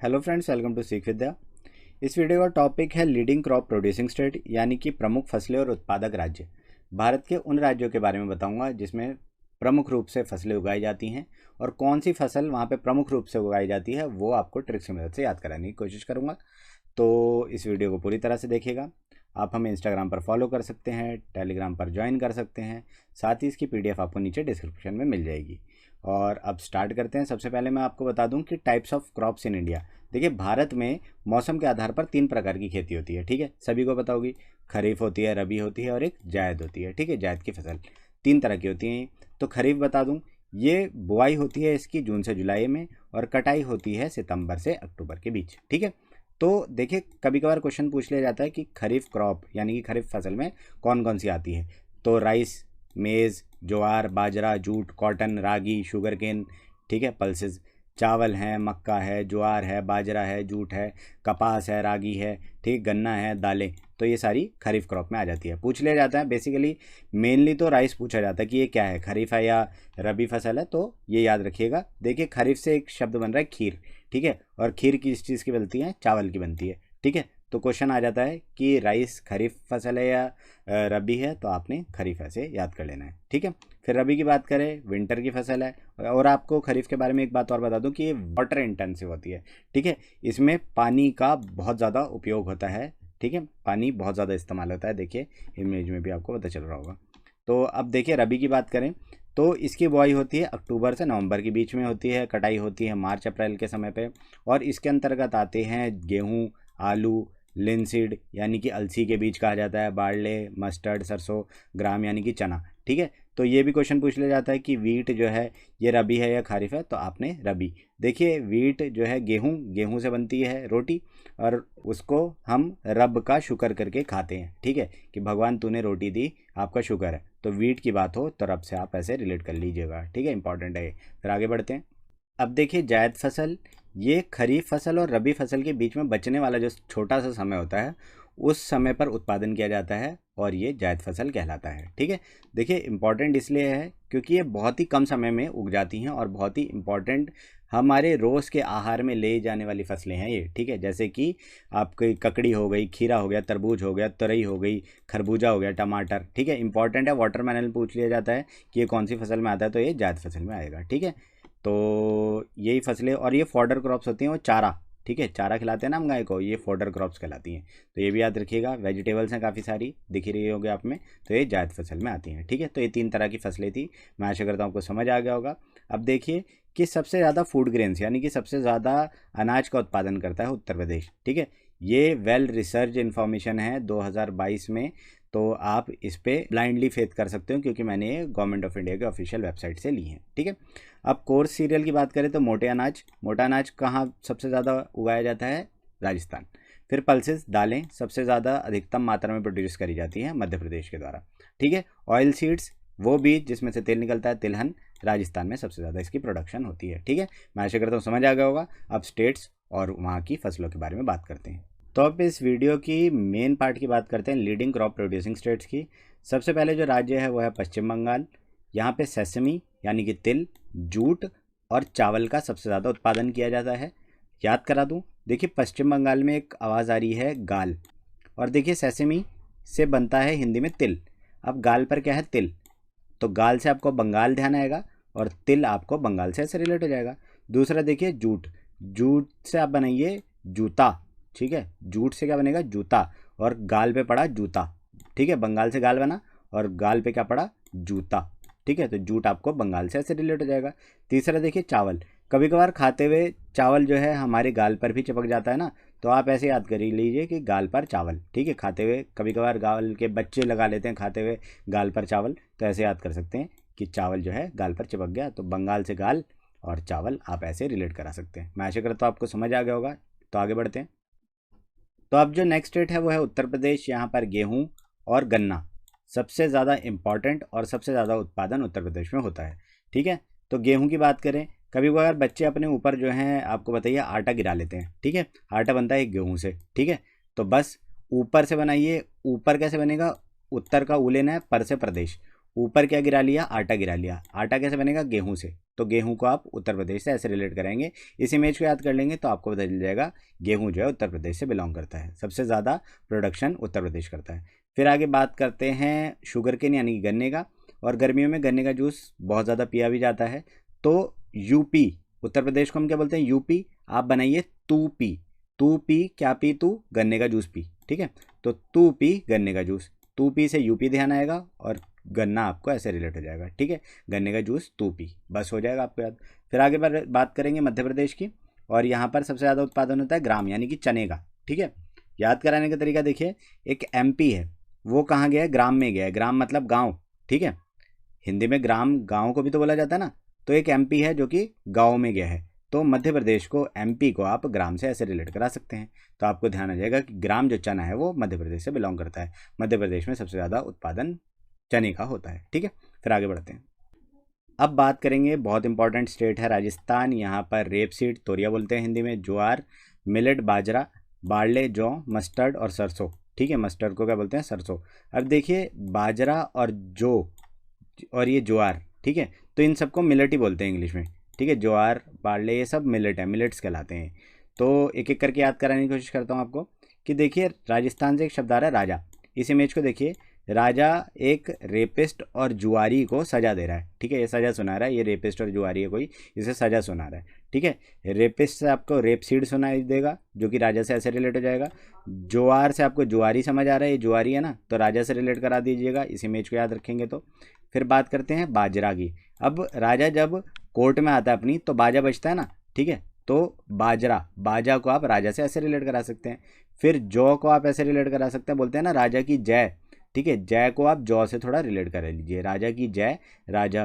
Hello friends, welcome to सीख विद्या। इस video का टॉपिक है लीडिंग क्रॉप प्रोड्यूसिंग स्टेट, यानी कि प्रमुख फसलें और उत्पादक राज्य। भारत के उन राज्यों के बारे में बताऊंगा जिसमें प्रमुख रूप से फसलें उगाई जाती हैं और कौन सी फसल वहां पे प्रमुख रूप से उगाई जाती है वो आपको ट्रिक्स की मदद से याद कराने की कोशिश करूंगा। तो इस वीडियो को पूरी तरह से देखिएगा। आप हमें इंस्टाग्राम पर फॉलो कर सकते हैं, टेलीग्राम पर ज्वाइन कर सकते हैं, साथ ही इसकी पीडीएफ आपको नीचे डिस्क्रिप्शन में मिल जाएगी। और अब स्टार्ट करते हैं। सबसे पहले मैं आपको बता दूं कि types of crops in India. देखिए, भारत में मौसम के आधार पर 3 प्रकार की खेती होती है, ठीक है, सभी को पता होगी। खरीफ होती है, रबी होती है और एक जायद होती है, ठीक है। जायद की फसल 3 तरह की होती हैं। तो खरीफ बता दूं, ये बुआई होती है इसकी जून से जुलाई में और कटाई होती है सितंबर से अक्टूबर के बीच, ठीक है। तो देखिए, कभी कभार क्वेश्चन पूछ लिया जाता है कि खरीफ क्रॉप यानी कि खरीफ फसल में कौन कौन सी आती है। तो राइस, मेज़, ज्वार, बाजरा, जूट, कॉटन, रागी, शुगर केन, ठीक है, पल्सेस। चावल है, मक्का है, ज्वार है, बाजरा है, जूट है, कपास है, रागी है, ठीक, गन्ना है, दालें। तो ये सारी खरीफ क्रॉप में आ जाती है। पूछ लिया जाता है बेसिकली, मेनली तो राइस पूछा जाता है कि ये क्या है, खरीफ है या रबी फसल है। तो ये याद रखिएगा। देखिए, खरीफ से एक शब्द बन रहा है खीर, ठीक है, और खीर किस चीज़ की बनती है, चावल की बनती है, ठीक है। तो क्वेश्चन आ जाता है कि राइस खरीफ फसल है या रबी है, तो आपने खरीफ ऐसे याद कर लेना है, ठीक है। फिर रबी की बात करें, विंटर की फसल है। और आपको खरीफ के बारे में एक बात और बता दूं कि ये वाटर इंटेंसिव होती है, ठीक है। इसमें पानी का बहुत ज़्यादा उपयोग होता है, ठीक है, पानी बहुत ज़्यादा इस्तेमाल होता है। देखिए, इमेज में भी आपको पता चल रहा होगा। तो अब देखिए, रबी की बात करें तो इसकी बुआई होती है अक्टूबर से नवंबर के बीच में होती है, कटाई होती है मार्च अप्रैल के समय पे। और इसके अंतर्गत आते हैं गेहूँ, आलू, लिनसीड यानी कि अलसी के बीज कहा जाता है, बारले, मस्टर्ड, सरसों, ग्राम यानी कि चना, ठीक है। तो ये भी क्वेश्चन पूछ लिया जाता है कि वीट जो है ये रबी है या खरीफ है, तो आपने रबी। देखिए, वीट जो है गेहूं से बनती है रोटी, और उसको हम रब का शुक्र करके खाते हैं, ठीक है, कि भगवान तूने रोटी दी, आपका शुक्र है। तो वीट की बात हो तो रब से आप ऐसे रिलेट कर लीजिएगा, ठीक है, इंपॉर्टेंट है ये। फिर आगे बढ़ते हैं। अब देखिए, जायद फसल, ये खरीफ फसल और रबी फसल के बीच में बचने वाला जो छोटा सा समय होता है, उस समय पर उत्पादन किया जाता है और ये जायद फसल कहलाता है, ठीक है। देखिए, इम्पॉर्टेंट इसलिए है क्योंकि ये बहुत ही कम समय में उग जाती हैं और बहुत ही इम्पॉर्टेंट हमारे रोज़ के आहार में ले जाने वाली फसलें हैं ये, ठीक है। जैसे कि आपकी ककड़ी हो गई, खीरा हो गया, तरबूज हो गया, तोरई हो गई, खरबूजा हो गया, टमाटर, ठीक है, इंपॉर्टेंट है। वाटरमेलन पूछ लिया जाता है कि ये कौन सी फसल में आता है, तो ये जायद फसल में आएगा, ठीक है। तो यही फसलें, और ये फॉडर क्रॉप्स होती हैं, वो चारा, ठीक है, चारा खिलाते हैं ना हम गाय को, ये फॉडर क्रॉप्स कहलाती हैं। तो ये भी याद रखिएगा। वेजिटेबल्स हैं काफ़ी सारी, दिख ही रही होगी आप में, तो ये जायद फसल में आती हैं, ठीक है। तो ये 3 तरह की फसलें थी। मैं आशा करता हूँ आपको समझ आ गया होगा। अब देखिए कि सबसे ज़्यादा फूड ग्रेन्स यानी कि सबसे ज़्यादा अनाज का उत्पादन करता है उत्तर प्रदेश, ठीक है। ये वेल रिसर्च इन्फॉर्मेशन है 2022 में। तो आप इस पर ब्लाइंडली फेथ कर सकते हो क्योंकि मैंने ये गवर्नमेंट ऑफ इंडिया के ऑफिशियल वेबसाइट से ली है, ठीक है। अब कोर्स सीरियल की बात करें तो मोटा अनाज कहाँ सबसे ज़्यादा उगाया जाता है, राजस्थान। फिर पल्सेस, दालें सबसे ज़्यादा अधिकतम मात्रा में प्रोड्यूस करी जाती हैं मध्य प्रदेश के द्वारा, ठीक है। ऑयल सीड्स, वो बीज जिसमें से तेल निकलता है, तिलहन, राजस्थान में सबसे ज़्यादा इसकी प्रोडक्शन होती है, ठीक है। मैं आशा करता हूँ समझ आ गया होगा। अब स्टेट्स और वहाँ की फसलों के बारे में बात करते हैं। तो अब इस वीडियो की मेन पार्ट की बात करते हैं, लीडिंग क्रॉप प्रोड्यूसिंग स्टेट्स की। सबसे पहले जो राज्य है वो है पश्चिम बंगाल। यहाँ पे सेसमी यानी कि तिल, जूट और चावल का सबसे ज़्यादा उत्पादन किया जाता है। याद करा दूँ, देखिए, पश्चिम बंगाल में एक आवाज़ आ रही है गाल, और देखिए सेसमी से बनता है हिंदी में तिल। अब गाल पर क्या है, तिल, तो गाल से आपको बंगाल ध्यान आएगा और तिल आपको बंगाल से ऐसे रिलेट हो जाएगा। दूसरा देखिए जूट, जूट से आप बनाइए जूता, ठीक है, जूट से क्या बनेगा, जूता, और गाल पे पड़ा जूता, ठीक है, बंगाल से गाल बना और गाल पे क्या पड़ा, जूता, ठीक है। तो जूट आपको बंगाल से ऐसे रिलेट हो जाएगा। तीसरा देखिए चावल, कभी कभार खाते हुए चावल जो है हमारे गाल पर भी चिपक जाता है ना, तो आप ऐसे याद कर लीजिए कि गाल पर चावल, ठीक है। खाते हुए कभी कभार गाल के बच्चे लगा लेते हैं खाते हुए गाल पर चावल, तो ऐसे याद कर सकते हैं कि चावल जो है गाल पर चिपक गया, तो बंगाल से गाल और चावल आप ऐसे रिलेट करा सकते हैं। मैं आशा करता हूँ आपको समझ आ गया होगा। तो आगे बढ़ते हैं। तो अब जो नेक्स्ट स्टेट है वो है उत्तर प्रदेश। यहाँ पर गेहूँ और गन्ना सबसे ज़्यादा इम्पॉर्टेंट और सबसे ज़्यादा उत्पादन उत्तर प्रदेश में होता है, ठीक है। तो गेहूँ की बात करें, कभी कभार बच्चे अपने ऊपर जो हैं आपको बताइए आटा गिरा लेते हैं, ठीक है, आटा बनता है गेहूँ से, ठीक है। तो बस ऊपर से बनाइए, ऊपर कैसे बनेगा, उत्तर का ऊ लेना है, पर से प्रदेश, ऊपर क्या गिरा लिया, आटा गिरा लिया। आटा कैसे बनेगा, गेहूं से, तो गेहूं को आप उत्तर प्रदेश से ऐसे रिलेट करेंगे। इस इमेज को याद कर लेंगे तो आपको पता चल जाएगा गेहूं जो है उत्तर प्रदेश से बिलोंग करता है, सबसे ज़्यादा प्रोडक्शन उत्तर प्रदेश करता है। फिर आगे बात करते हैं शुगर केन यानी कि गन्ने का, और गर्मियों में गन्ने का जूस बहुत ज़्यादा पिया भी जाता है। तो यूपी, उत्तर प्रदेश को हम क्या बोलते हैं, यूपी। आप बनाइए तू पी, तू पी, क्या पी तू, गन्ने का जूस पी, ठीक है। तो तू पी गन्ने का जूस, तू पी से यूपी ध्यान आएगा और गन्ना आपको ऐसे रिलेट हो जाएगा, ठीक है। गन्ने का जूस तू पी, बस हो जाएगा आपको याद। फिर आगे बात करेंगे मध्य प्रदेश की, और यहाँ पर सबसे ज़्यादा उत्पादन होता है ग्राम यानी कि चने का, ठीक है। याद कराने का तरीका देखिए, एक एमपी है, वो कहाँ गया है, ग्राम में गया है। ग्राम मतलब गाँव, ठीक है। हिंदी में ग्राम गाँव को भी तो बोला जाता है ना, तो एक एमपी है जो कि गाँव में गया है। तो मध्य प्रदेश को, एमपी को आप ग्राम से ऐसे रिलेट करा सकते हैं। तो आपको ध्यान आ जाएगा कि ग्राम जो चना है वो मध्य प्रदेश से बिलोंग करता है। मध्य प्रदेश में सबसे ज़्यादा उत्पादन चने का होता है, ठीक है। फिर आगे बढ़ते हैं। अब बात करेंगे, बहुत इंपॉर्टेंट स्टेट है राजस्थान। यहाँ पर रेपसीड, तोरिया बोलते हैं हिंदी में, ज्वार, मिलेट, बाजरा, बारले, जौ, मस्टर्ड और सरसों, ठीक है। मस्टर्ड को क्या बोलते हैं, सरसों। अब देखिए बाजरा और जौ और ये ज्वार, ठीक है, तो इन सबको मिलेट ही बोलते हैं इंग्लिश में, ठीक है। ज्वार, बारले, ये सब मिलेट है, मिलेट्स कहलाते हैं। तो एक एक करके याद कराने की कोशिश करता हूँ आपको कि देखिए राजस्थान से एक शब्द आ रहा है राजा। इस इमेज को देखिए, राजा एक रेपिस्ट और जुआरी को सजा दे रहा है, ठीक है। ये सजा सुना रहा है, ये रेपिस्ट और जुआरी है कोई, इसे सजा सुना रहा है, ठीक है। रेपिस्ट से आपको रेप सीड सुनाई देगा जो कि राजा से ऐसे रिलेट हो जाएगा। जुआर से आपको जुआरी समझ आ रहा है, ये जुआरी है ना, तो राजा से रिलेट करा दीजिएगा, इस इमेज को याद रखेंगे तो। फिर बात करते हैं बाजरा की। अब राजा जब कोर्ट में आता है अपनी तो बाजा बजता है ना, ठीक है। तो बाजरा, बाजा को आप राजा से ऐसे रिलेट करा सकते हैं। फिर जौ को आप ऐसे रिलेट करा सकते हैं, बोलते हैं ना राजा की जय, ठीक है। जय को आप जौ से थोड़ा रिलेट कर लीजिए, राजा की जय, राजा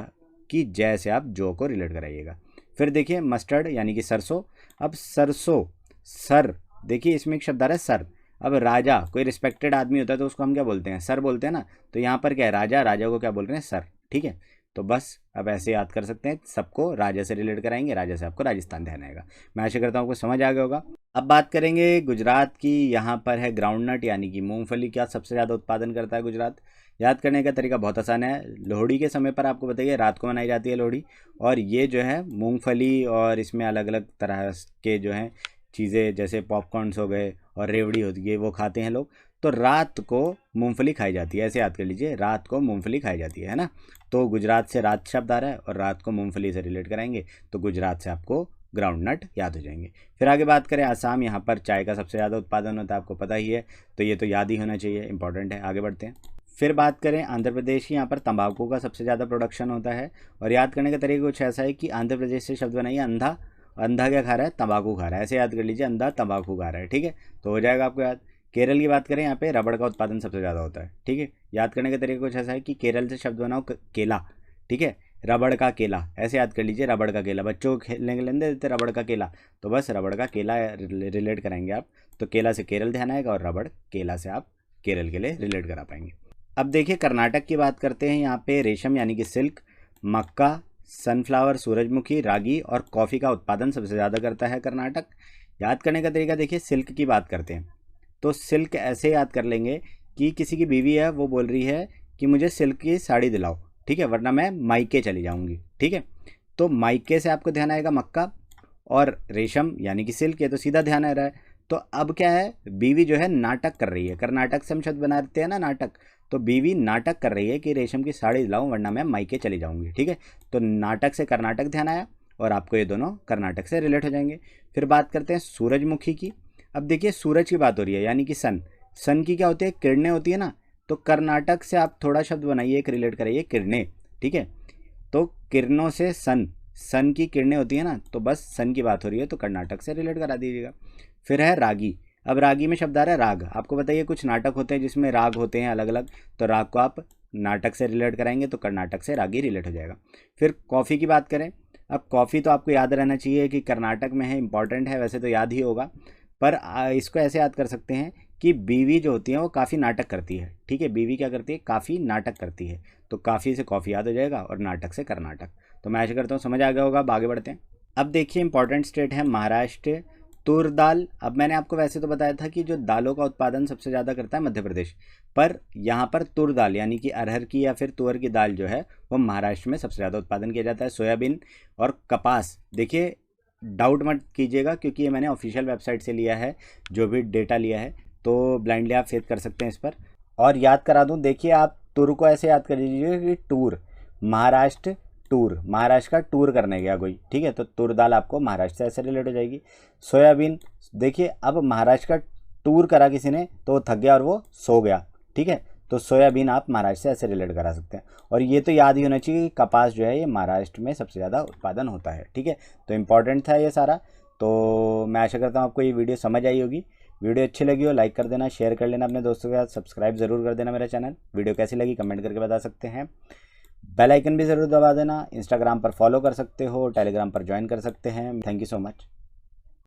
की जय से आप जौ को रिलेट कराइएगा। फिर देखिए मस्टर्ड यानी कि सरसों। अब सरसों, सर, देखिए इसमें एक शब्द आ रहा है सर। अब राजा कोई रिस्पेक्टेड आदमी होता है तो उसको हम क्या बोलते हैं, सर बोलते हैं ना। तो यहाँ पर क्या है, राजा, राजा को क्या बोल रहे हैं, सर, ठीक है। तो बस अब ऐसे याद कर सकते हैं, सबको राजा से रिलेट कराएंगे, राजा से आपको राजस्थान ध्यान आएगा। मैं आशा करता हूँ आपको समझ आ गया होगा। अब बात करेंगे गुजरात की। यहाँ पर है ग्राउंडनट यानी कि मूंगफली का सबसे ज़्यादा उत्पादन करता है गुजरात। याद करने का तरीका बहुत आसान है। लोहड़ी के समय पर आपको बताइए, रात को मनाई जाती है लोहड़ी, और ये जो है मूंगफली और इसमें अलग अलग तरह के जो हैं चीज़ें, जैसे पॉपकॉर्नस हो गए और रेवड़ी होती है, वो खाते हैं लोग। तो रात को मूंगफली खाई जाती है, ऐसे याद कर लीजिए, रात को मूंगफली खाई जाती है ना। तो गुजरात से रात शब्द आ रहा है और रात को मूंगफली से रिलेट कराएंगे तो गुजरात से आपको ग्राउंडनट याद हो जाएंगे। फिर आगे बात करें आसाम, यहाँ पर चाय का सबसे ज़्यादा उत्पादन होता है, आपको पता ही है, तो ये तो याद ही होना चाहिए, इंपॉर्टेंट है। आगे बढ़ते हैं। फिर बात करें आंध्र प्रदेश की, यहाँ पर तंबाकू का सबसे ज़्यादा प्रोडक्शन होता है। और याद करने का तरीका कुछ ऐसा है कि आंध्र प्रदेश से शब्द बनाइए अंधा, अंधा क्या खा रहा है, तंबाकू खा रहा है, ऐसे याद कर लीजिए, अंधा तंबाकू खा रहा है, ठीक है। तो हो जाएगा आपको याद। केरल की बात करें, यहाँ पे रबड़ का उत्पादन सबसे ज़्यादा होता है, ठीक है। याद करने का तरीका कुछ ऐसा है कि केरल से शब्द बनाओ केला, ठीक है। रबड़ का केला, ऐसे याद कर लीजिए, रबड़ का केला, बच्चों को खेलने के लिए देते रबड़ का केला, तो बस रबड़ का केला रिलेट कराएंगे आप। तो केला से केरल ध्यान आएगा और रबड़ केला से आप केरल के लिए रिलेट करा पाएंगे। अब देखिए कर्नाटक की बात करते हैं। यहाँ पे रेशम यानी कि सिल्क, मक्का, सनफ्लावर, सूरजमुखी, रागी और कॉफ़ी का उत्पादन सबसे ज़्यादा करता है कर्नाटक। याद करने का तरीका देखिए, सिल्क की बात करते हैं तो सिल्क ऐसे याद कर लेंगे कि किसी की बीवी है, वो बोल रही है कि मुझे सिल्क की साड़ी दिलाओ, ठीक है, वरना मैं मायके चली जाऊंगी, ठीक है। तो मायके से आपको ध्यान आएगा मक्का, और रेशम यानी कि सिल्क है तो सीधा ध्यान आ रहा है। तो अब क्या है, बीवी जो है नाटक कर रही है, कर्नाटक से हम शब्द बनाते हैं ना नाटक, तो बीवी नाटक कर रही है कि रेशम की साड़ी दिलाऊं वरना मैं मायके चली जाऊंगी, ठीक है। तो नाटक से कर्नाटक ध्यान आया और आपको ये दोनों कर्नाटक से रिलेट हो जाएंगे। फिर बात करते हैं सूरजमुखी की। अब देखिए सूरज की बात हो रही है यानी कि सन, सन की क्या होती है, किरणें होती है ना। तो कर्नाटक से आप थोड़ा शब्द बनाइए, एक रिलेट कराइए, किरणें, ठीक है। तो किरणों से सन, सन की किरणें होती है ना, तो बस सन की बात हो रही है तो कर्नाटक से रिलेट करा दीजिएगा। फिर है रागी। अब रागी में शब्द आ रहा है राग। आपको बताइए कुछ नाटक होते हैं जिसमें राग होते हैं अलग अलग, तो राग को आप नाटक से रिलेट कराएंगे तो कर्नाटक से रागी रिलेट हो जाएगा। फिर कॉफ़ी की बात करें। अब कॉफ़ी तो आपको याद रहना चाहिए कि कर्नाटक में है, इंपॉर्टेंट है, वैसे तो याद ही होगा, पर इसको ऐसे याद कर सकते हैं कि बीवी जो होती है वो काफ़ी नाटक करती है, ठीक है। बीवी क्या करती है, काफ़ी नाटक करती है, तो काफ़ी से कॉफ़ी याद हो जाएगा और नाटक से कर्नाटक। तो मैं ऐसा करता हूँ समझ आ गया होगा। अब आगे बढ़ते हैं। अब देखिए इंपॉर्टेंट स्टेट है महाराष्ट्र, तुर दाल, अब मैंने आपको वैसे तो बताया था कि जो दालों का उत्पादन सबसे ज़्यादा करता है मध्य प्रदेश, पर यहाँ पर तुर दाल यानी कि अरहर की या फिर तुअर की दाल जो है वो महाराष्ट्र में सबसे ज़्यादा उत्पादन किया जाता है। सोयाबीन और कपास, देखिए डाउट मत कीजिएगा क्योंकि ये मैंने ऑफिशियल वेबसाइट से लिया है, जो भी डेटा लिया है, तो ब्लाइंडली आप फेथ कर सकते हैं इस पर। और याद करा दूँ, देखिए आप तुर को ऐसे याद कर लीजिए कि टूर, महाराष्ट्र टूर, महाराष्ट्र का टूर करने गया कोई, ठीक है, तो तुर दाल आपको महाराष्ट्र से ऐसे रिलेट हो जाएगी। सोयाबीन, देखिए अब महाराष्ट्र का टूर करा किसी ने तो वो थक गया और वो सो गया, ठीक है, तो सोयाबीन आप महाराष्ट्र से ऐसे रिलेट करा सकते हैं। और ये तो याद ही होना चाहिए कि कपास जो है ये महाराष्ट्र में सबसे ज़्यादा उत्पादन होता है, ठीक है। तो इम्पॉर्टेंट था ये सारा। तो मैं आशा करता हूँ आपको ये वीडियो समझ आई होगी। वीडियो अच्छी लगी हो लाइक कर देना, शेयर कर लेना अपने दोस्तों के साथ, सब्सक्राइब ज़रूर कर देना मेरा चैनल। वीडियो कैसी लगी कमेंट करके बता सकते हैं। बेल आइकन भी ज़रूर दबा देना। इंस्टाग्राम पर फॉलो कर सकते हो, टेलीग्राम पर ज्वाइन कर सकते हैं। Thank you so much.